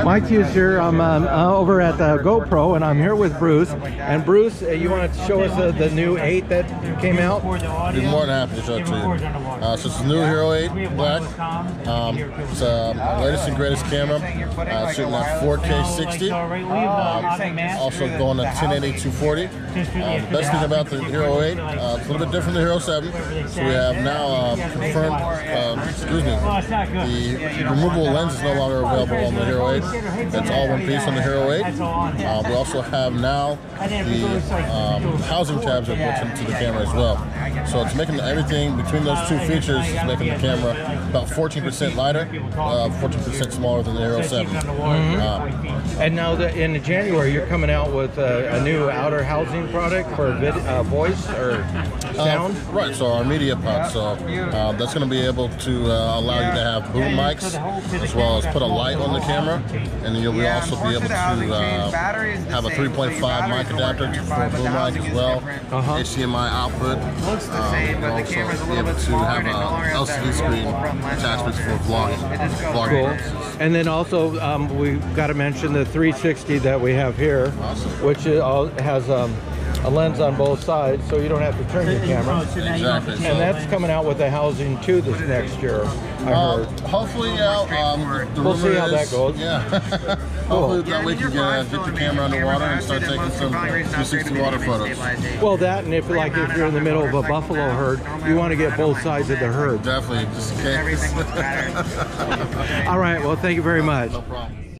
Mike Hughes here. I'm over at GoPro, and I'm here with Bruce. And Bruce, you want to show us the new 8 that came out? I'd be more than happy to show it to you. So it's a new Hero 8 Black. It's the latest and greatest camera. Shooting at 4K 60. Also going at 1080 240. The best thing about the Hero 8, it's a little bit different than the Hero 7. So we have now confirmed, the removable lens is no longer available on the Hero 8. It's all one piece on the Hero 8. We also have now the housing tabs are built into the camera as well. So it's making everything between those two features is making the camera about 14% lighter, 14% smaller than the Hero 7. And now in January, you're coming out with a new outer housing product for voice or sound? Right, so our media pod. So that's going to be able to allow you to have boom mics as well as put a light on the camera, and then you'll also be able to have a 3.5 mic adapter for a boom mic as well, HDMI output, and also be able to have an LCD screen attachments for vlogging. Cool. And then also we've got to mention the 360 that we have here, which has a lens on both sides, so you don't have to turn your camera. Exactly. And that's coming out with the housing too this next year, I heard. Hopefully, yeah. We'll see how that goes. Yeah. Hopefully that we can get the camera underwater and start taking some 360 water photos. Well, that, and if you're in the middle of a buffalo herd, you want to get both sides of the herd. Definitely, just in case. All right. Well, thank you very much. No problem.